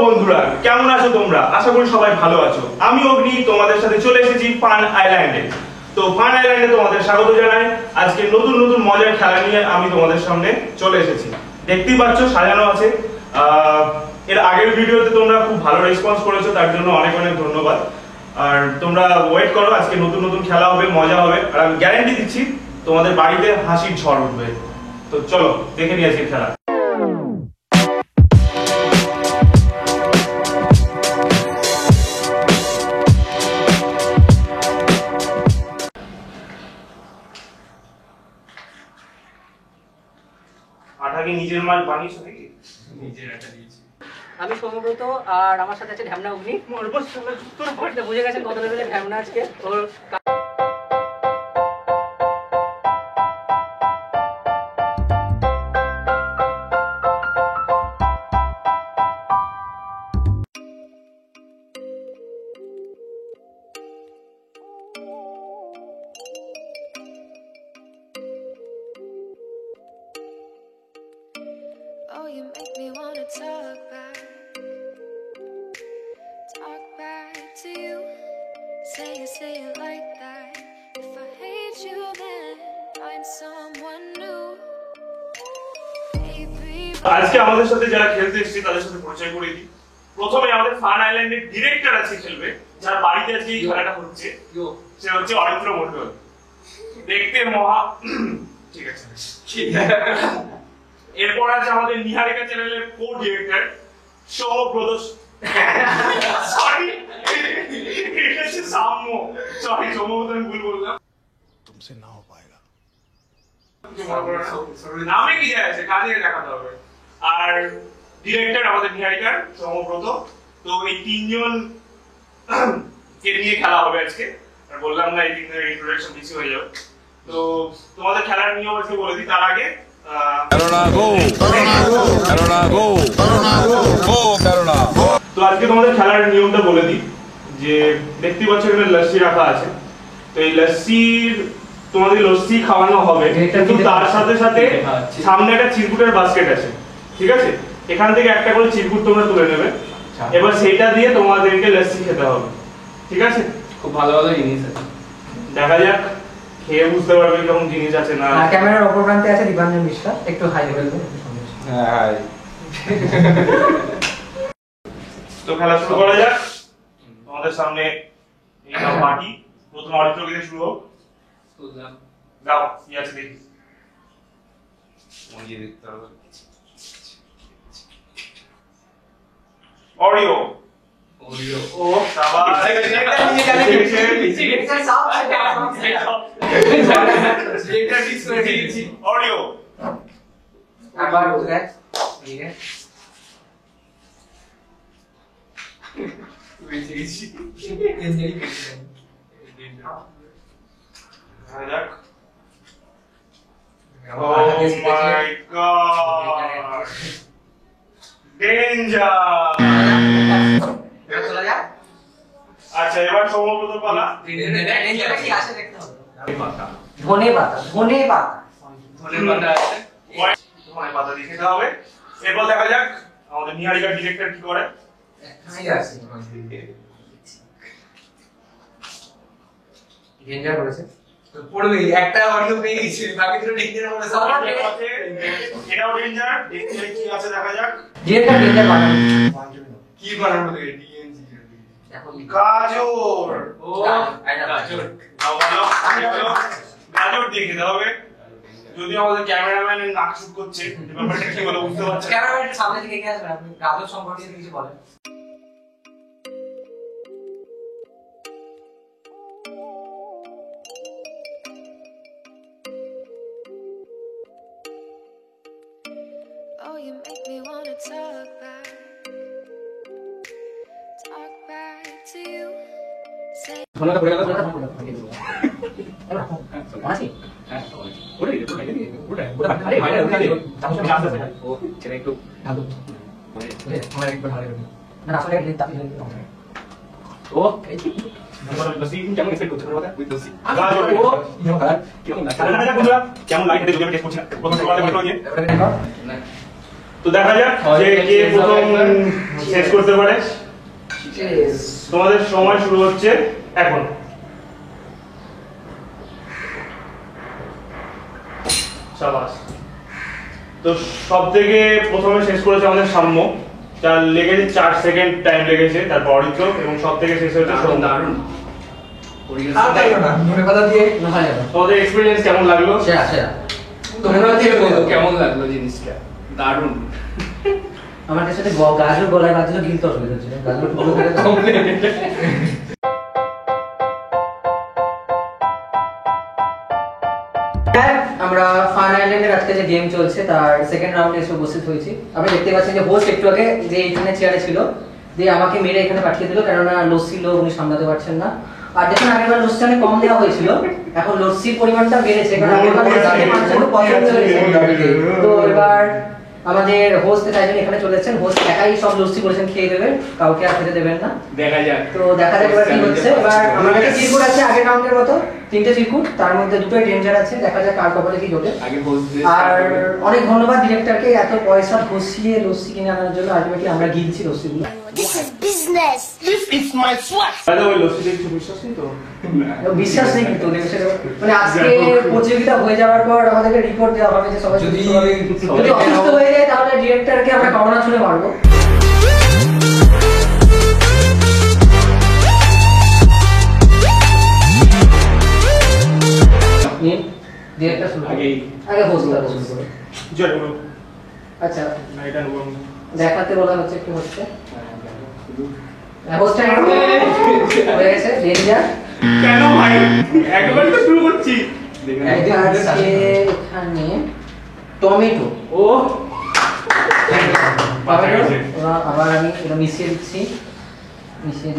বন্ধুরা, কেমন আছো তোমরা? আশা করি সবাই ভালো আছো। আমি অগ্নি তোমাদের সাথে চলে এসেছি ফান আইল্যান্ডে। তো ফান আইল্যান্ডে তোমাদের স্বাগত জানাই। আজকে নতুন নতুন মজার খেলা নিয়ে আমি তোমাদের সামনে চলে এসেছি। দেখতেই পাচ্ছ সাজানো আছে। এর আগের ভিডিওতে তোমরা খুব ভালো রেসপন্স করেছো, তার জন্য অনেক অনেক ধন্যবাদ। আর তোমরা ওয়েট করো, আজকে নতুন নতুন খেলা হবে, মজা হবে। আর আমি গ্যারান্টি দিচ্ছি তোমাদের বাড়িতে হাসির ঝড় উঠবে। তো চলো দেখে নিই আজকের খেলা। আটাকে নিজের মাল বানিয়েছো নাকি? নিজের আটা দিয়েছি আমি সৌম্যব্রত, আর আমার সাথে আছে ঢ্যামনা অগ্নি। বুঝে গেছেন কত লেভেলের ঢ্যামনা আজকে ওর। Oh, you make me wanna talk back to you. Say it like that. If I hate you, then I'm someone new. Baby, আজকে আমাদের সাথে যারা খেলতে এসেছে তাদের সাথে পরিচয় করে দিই। প্রথমে আমাদের ফান আইল্যান্ডের ডিরেক্টর আছে খেলবে, যার বাড়িতে আজকে এই খেলাটা হচ্ছে। সে হচ্ছে অরিত্র মণ্ডল। দেখতে মহা ঠিক আছে। এরপর আছে আমাদের নিহারিকা চ্যানেলের কো ডিরেক্টর সৌম্যব্রত। সরি, এটা হচ্ছে সাম্য। সরি সৌম্যব্রত, আমি ভুল বললাম। तुमसे ना हो पाएगा। নামে কি যায় আছে, কাজে দেখাতে হবে। আর ডিরেক্টর আমাদের নিহারিকার সৌম্যব্রত। তো এই তিনজন কে নিয়ে খেলা হবে আজকে। আর বললাম না এই তিনজনের ইন্ট্রোডাকশন বেশি হয়ে যাবে। তো তোমাদের খেলার নিয়ম আজকে বলে দিই। তার আগে তো আজকে তোমাদের খেলার নিয়মটা বলে দিই। যে দেখতে পাচ্ছ এখানে লস্যি রাখা আছে। তো এই লস্যির তোমাদের লস্যি খাওয়ানো হবে, কিন্তু তার সাথে সাথে সামনে একটা চিরকুটের বাস্কেট আছে, ঠিক আছে? এখান থেকে একটা করে চিরকুট তোমরা তুলে নেবে। এবার সেটা দিয়ে তোমাদেরকে লস্যি খেতে হবে, ঠিক আছে? খুব ভালো ভালো জিনিস আছে, দেখা যাক, খেয়ে বুঝতে পারবে কেমন জিনিস আছে না। ক্যামেরার অপর প্রান্তে আছে দীপাঞ্জন মিশ্রা, একটু হাই লেভেল। হ্যাঁ হাই। তো খেলা শুরু করা যাক। তোমাদের সামনে এই নাও মাটি। প্রথম অরিত্র দিয়ে শুরু হোক। যাও, কি আছে দেখি। মজিয়ে দেখতে হবে। অরিও। ও শাবাশ। অরিও। একবার উঠে ঠিক আছে। Oh my god! Danger! আচ্ছা, এবার সৌম্যব্রত পালা। ধনে পাতা আছে। ধনে পাতা দিয়ে খেতে হবে। এরপর দেখা যাক আমাদের নিহারিকার ডিরেক্টর কি করে। ডেঞ্জার করেছে তো পড়বে একটা অডিও পেয়ে গেছে, বাকি দুটো ডেঞ্জার বলে সব এটাও ডেঞ্জার। দেখতে কি আছে দেখা যাক। যেটা ডেঞ্জার বানানো কি বানানো হবে ডিএনজি এখন গাজর। ও গাজর গাজর দিয়ে খেতে হবে। যদি আমাদের ক্যামেরাম্যানের নাক শুট করছে, ব্যাপারটা কি হলো বুঝতে পারছি। ক্যামেরার সামনে থেকে এগিয়ে আসবেন, আপনি গাজর সম্পর্কে কিছু বলেন। oh, you make me wanna talk back to you. Say ধনেটা পড়ে গেল, ধনেটা পড়ে গেল। আছে? হ্যাঁ, ওরে ওটা আরে ভাই ওটা দিও। চামচ নিয়ে আসতে হবে। ও ছেলে একটু ঢালু। আমার একটু ঢালে দেবেন। না আসলে এটা তাপি হয়ে গেল। ও এই কি? আমরা লস্যি কেমন এক্সপেক্ট করছেন কথা? উইথ লস্যি। গাজর ও ইনো কালার কেমন লাগে? কালারটা বন্ধুরা কেমন লাগে এটা যদি আমি টেস্ট করছি না। প্রথমে সকালে বলতে দিয়ে। না। তো তো দেখা যাক যে কে প্রথম শেষ করতে পারে। তোমাদের সময় শুরু হচ্ছে এখন। শাবাশ। তো সবথেকে প্রথমে শেষ করেছে আমাদের সাম্য, তার লেগেছে 4 সেকেন্ড টাইম লেগেছে, তারপর অরিত্র এবং সবথেকে শেষ হয়েছে সৌম্য। দারুণ ধনে পাতা দিয়ে না হয় না। তোমাদের এক্সপেরিয়েন্স কেমন লাগলো? সেরা সেরা। তোমরা দিয়ে বলো কেমন লাগলো জিনিসটা। দারুণ। আমার সাথে গাজর গলায় বাজলো গিলতে অসুবিধা হচ্ছে, গাজর টুকরো করে দাও। আমরা ফান আইল্যান্ডের আজকে যে গেম চলছে তার সেকেন্ড রাউন্ডে এসে উপস্থিত হয়েছি। আপনি দেখতে পাচ্ছেন যে হোস্ট একটু আগে যে এইখানে চেয়ারে ছিল, যে আমাকে মেরে এখানে পাঠিয়ে দিল, কেননা লস্যি লোক উনি সামলাতে পারছেন না। আর দেখুন আগেরবার লস্যি অনেক কম দেওয়া হয়েছিল, এখন লস্যির পরিমাণটা বেড়েছে, কারণ আগেরবার লস্যি মানুষের খুব পছন্দ হয়েছে। তো এবার আমাদের হোস্ট তাই জন্য এখানে চলে এসেছেন। হোস্ট একাই সব লস্যি করেছেন, খেয়ে দেবেন, কাউকে আর খেতে দেবেন না। দেখা যাক। তো দেখা যাক এবার কি হচ্ছে। এবার আমার কাছে চিরকুট আছে আগের রাউন্ডের মতো, 3টে চিরকুট, তার মধ্যে 2টোই ডেঞ্জার আছে। দেখা যাক কার কপালে কি জোটে। আগে হোস্ট আর অনেক ধন্যবাদ ডিরেক্টরকে এত পয়সা ঘষিয়ে লস্যি কিনে আনার জন্য। আলটিমেটলি আমরা গিলছি লস্যিগুলো। This is business. This is my swag. তাহলে ওই লস্যিতে কিছু বিশ্বাস নেই তো? বিশ্বাস নেই কিন্তু মানে আজকে প্রতিযোগিতা হয়ে যাওয়ার পর আমাদেরকে রিপোর্ট দেওয়া হবে যে সবাই যদি অসুস্থ হয়ে যায় তাহলে ডিরেক্টরকে আমরা কামনা ছুড়ে মারবো। ডিরেক্টর শুরু আগে হোস্ট শুরু করো। জয় গুরু। আচ্ছা না এটা নেবো। দেখাতে বলা হচ্ছে কি হচ্ছে। হোস্ট হয়ে গেছে ডেঞ্জার। কেন ভাই একবারই তো শুরু করছি। এখানে টমেটো। ও আবার আমি এটা মিশিয়ে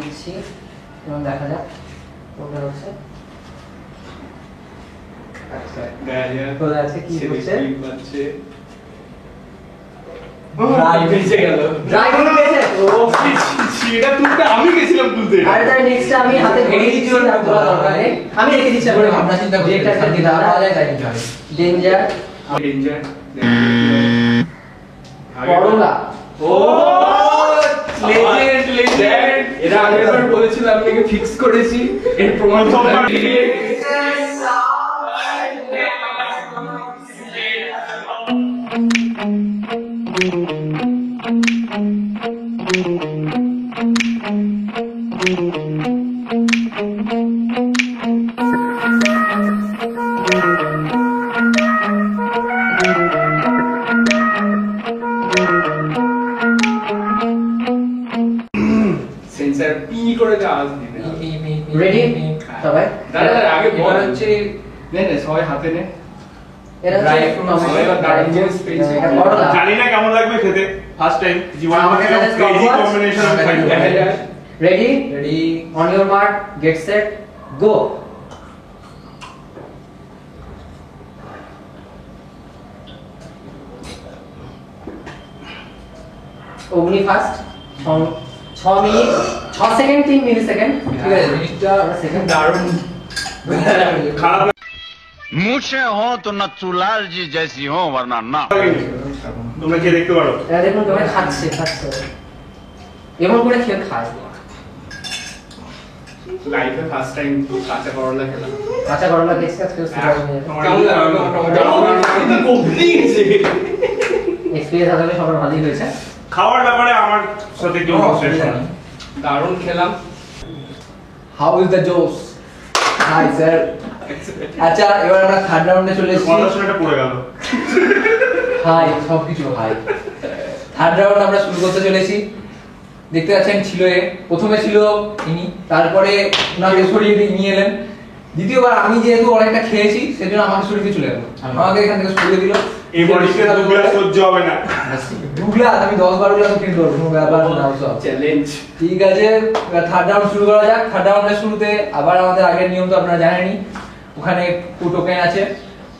দিচ্ছি এবং দেখা যাক কোনটা হচ্ছে। আচ্ছা দেখা যাক কোথায় আছে কি হচ্ছে। ড্রাই বেঁচে গেল। ড্রাই ফ্রুট পেয়েছে। ও এটা তুলতে আমি গেছিলাম তুলতে। আরে তাই নেক্সট আমি হাতে ভেঙে দিচ্ছি, ওর নাম তোলা দরকার নেই, আমি রেখে দিচ্ছি। আমরা ভাবনা চিন্তা করি একটা দিতে পাওয়া যায় তাই নিতে হবে। ডেঞ্জার ডেঞ্জার করলা। ও লেজেন্ড এরা আগেরবার বলেছিল আমি একে ফিক্স করেছি, এর প্রমাণ সেন্সর পি করে আওয়াজ দিবে। রেডি সবাই? দাদা আগে বল হচ্ছে নে সবাই হাতে নে। এরা ড্রাই ফ্রুট করলা। জানি না কেমন লাগবে খেতে, ফার্স্ট টাইম জীবনে আমাকে আমাকে কাছে ক্রেজি stopwatch। কম্বিনেশন আমি খাই। দেখা যাক। Ready on your mark get set go. Agni first 6 minute 6 second 3 milli second. ঠিক আছে জিনিসটা সেকেন্ড দারুণ খারাপ मुझसे हो तो न चुलाल जी जैसी हो वरना ना। লাগেনি, তোমরা খেয়ে দেখতে পারো। এরা দেখুন তোমরা খাচ্ছে এমন করে খেয়ে খায়। লাইফে ফার্স্ট টাইম কাঁচা করলা খেলাম। কাঁচা করলা গেছে আজকে কেমন লাগলো? টমেটো অগ্নি গেছে। এক্সপেরিয়েন্স আসলে সবার ভালোই হয়েছে। খাওয়ার ব্যাপারে আমার সাথে কেউ অবসেশন নেই। দারুণ খেলাম। হাউ ইজ দ্য জোস? Hi sir. আচ্ছা এবার আমরা থার্ড রাউন্ডে চলে এসেছি। কথা শুনে এটা পড়ে গেল। হাই সবকিছু হাই। থার্ড রাউন্ড আমরা শুরু করতে চলেছি। দেখতে পাচ্ছেন ছিল প্রথমে ছিল ইনি, তারপরে ওনাকে সরিয়ে দিয়ে নিয়ে এলেন। দ্বিতীয়বার আমি যেহেতু অনেকটা খেয়েছি সেজন্য আমাকে সরিয়ে চলে গেল, আমাকে এখান থেকে সরিয়ে দিল। এই বডিতে দুগুলা সহ্য হবে না। দুগ্লাস আমি 10-12 গ্লাস কিনতে পারবো, কোনো ব্যাপার না। সব চ্যালেঞ্জ। ঠিক আছে, থার্ড রাউন্ড শুরু করা যাক। থার্ড রাউন্ডের শুরুতে আবার আমাদের আগের নিয়ম তো আপনারা জানেনই, ওখানে টোকেন আছে,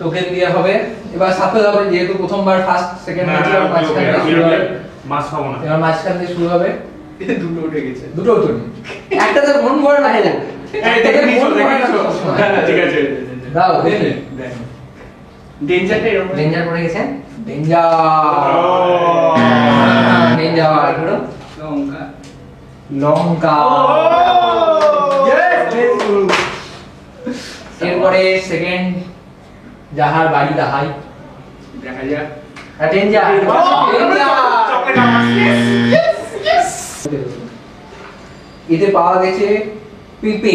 টোকেন দিয়ে হবে। এবার সাথে হবে যেহেতু প্রথমবার ফার্স্ট সেকেন্ড ম্যাচ মাঝখান থেকে শুরু হবে। মাছ খাবো না। এবার মাঝখান থেকে শুরু হবে। দুটো উঠে গেছে। দুটো তো নেই, একটা তো মন ভরে না। এই দেখে নিছো, দেখে নিছো। ঠিক আছে। দাও দেখি। ডেঞ্জারটা এরকম ডেঞ্জার পড়ে গেছে। ডেঞ্জার লঙ্কা লঙ্কা এরপরে সেকেন্ড যাহার বাড়ি তাহাই দেখা যাক ডেঞ্জার চকলেট আমার এতে পাওয়া গেছে পেঁপে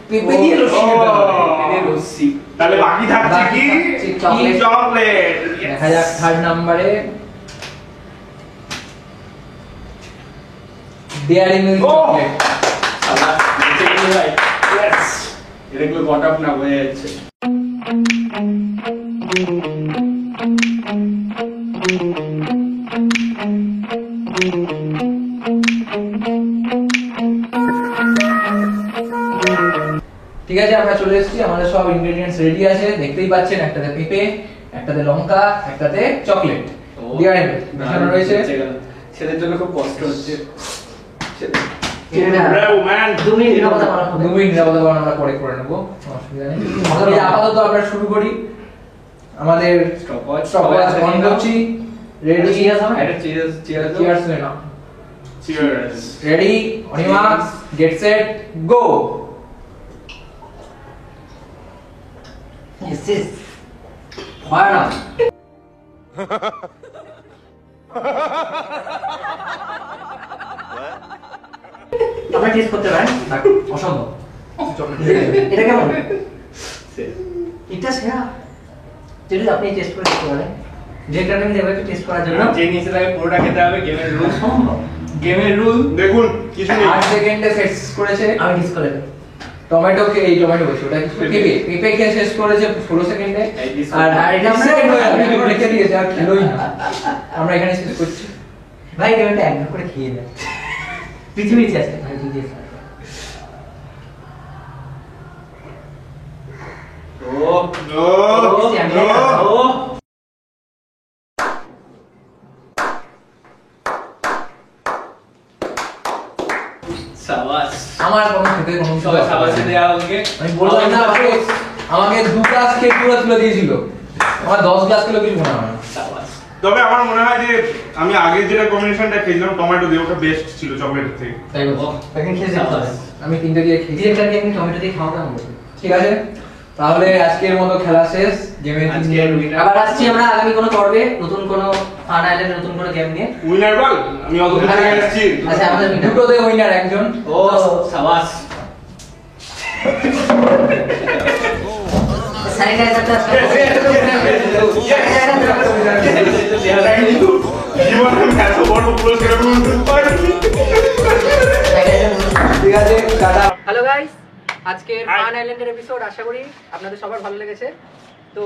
পেঁপে দিয়ে লস্যি খেতে হবে। এদের লস্যি তাহলে বাকি থাকছে কি চকলেট। চকলেট দেখা যাক থার্ড নাম্বারে ডেয়ারি মিল্ক চকলেট এগুলো গট আপ না হয়ে যাচ্ছে ঠিক আছে আমরা চলে এসেছি আমাদের সব ইনগ্রেডিয়েন্টস রেডি আছে দেখতেই পাচ্ছেন একটাতে পেঁপে একটাতে লঙ্কা একটাতে চকলেট ডেয়ারি মিল্ক মিশানো রয়েছে ছেলের জন্য খুব কষ্ট হচ্ছে ব্রাভো ম্যান 2 মিনিট নিরাপত্তা পালন আমরা পরে করে নেবো অসুবিধা নেই তাহলে আপাতত আমরা শুরু করি আমাদের স্টপওয়াচ স্টপওয়াচ অন করছি রেডি এটা চিয়ার্স চিয়ার্স চিয়ার্স না cheers ready on your marks get set go Yes, yes. Fire up. আমরা টেস্ট করতে পারেন অসম্ভব এটা কেমন এটা সেরা যদি আপনি টেস্ট করে দেখতে পারেন যেটা আমি দেবো একটু টেস্ট করার জন্য যে নিচে লাগে পুরোটা খেতে হবে গেমের রুল অসম্ভব গেমের রুল দেখুন কিছু নেই 8 সেকেন্ডে সেট করেছে আমি টেস্ট করে দেবো টমেটো কে এই টমেটো বলছি ওটা কি পেঁপে পেঁপে কে শেষ করেছে 16 সেকেন্ডে আর এটা আমরা সেকেন্ড হয়ে যাবে এখন রেখে দিয়েছে আর খেলোই না আমরা এখানে শেষ করছি ভাই গেমটা একবার করে খেয়ে নেয় পৃথিবীতে আছে ভাই তুই দিয়ে ও ও সাবাস আমার কোনো খেতে কোনো কিছু সবাই সাবাসে দেওয়া ওকে আমি বললাম না আমাকে 2 গ্লাস খেয়ে পুরো তুলে দিয়েছিল আমার 10 গ্লাস খেলে কিছু মনে হয় না সাবাস তবে আমার মনে হয় যে আমি আগে যেটা কম্বিনেশনটা খেয়েছিলাম টমেটো দিয়ে ওটা বেস্ট ছিল চকলেটের থেকে তাই বলছি এখন খেয়ে দেখতে হবে আমি 3টে দিয়ে খেয়েছি ডিরেক্টর দিয়ে আমি টমেটো দিয়ে খাওয়াটা হবে ঠিক আছে তাহলে আজকের মতো খেলা শেষ গেমের আজকে winner আবার আসছি আমরা আগামী কোনো পর্বে নতুন কোনো ফান আইল্যান্ডে নতুন কোনো গেম নিয়ে উইনার বল আমি অত দূর থেকে আসছি আচ্ছা আমাদের winner। দুটোতে উইনার একজন ও সাবাস স্যানিটাইজারটা জীবনে আমি এত বড় পুরস্কার বলতে পারিনি ঠিক আছে টাটা হ্যালো গাইস আজকের Hi. ফান আইল্যান্ডের এপিসোড আশা করি আপনাদের সবার ভালো লেগেছে তো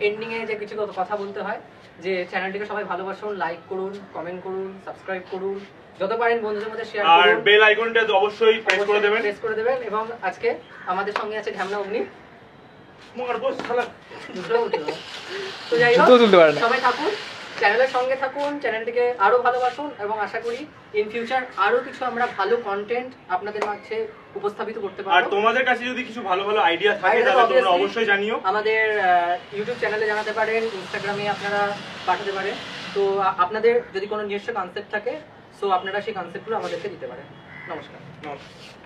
এন্ডিং এ যে কিছু কথা বলতে হয় যে চ্যানেলটিকে সবাই ভালোবাসুন লাইক করুন কমেন্ট করুন সাবস্ক্রাইব করুন যত পারেন বন্ধুদের মধ্যে শেয়ার আর করুন বেল আইকনটা তো অবশ্যই প্রেস করে দেবেন প্রেস করে দেবেন এবং আজকে আমাদের সঙ্গে আছে ঢ্যামনা অগ্নি মোর বস শালা দুটো উঠে গেল। তো যাই হোক সবাই থাকুন চ্যানেলের সঙ্গে থাকুন চ্যানেলটিকে আরো ভালোবাসুন এবং আশা করি ইন ফিউচার আরো কিছু আমরা ভালো কন্টেন্ট আপনাদের মাঝে উপস্থাপিত করতে আর পারবো তোমাদের কাছে যদি কিছু ভালো ভালো আইডিয়া থাকে এটা তো তাহলে তোমরা obviously অবশ্যই জানিও আমাদের ইউটিউব চ্যানেলে জানাতে পারেন ইনস্টাগ্রামে আপনারা পাঠাতে পারেন তো আপনাদের যদি কোনো নিজস্ব কনসেপ্ট থাকে সো আপনারা সেই কনসেপ্টগুলো আমাদেরকে দিতে পারেন নমস্কার নমস্কার।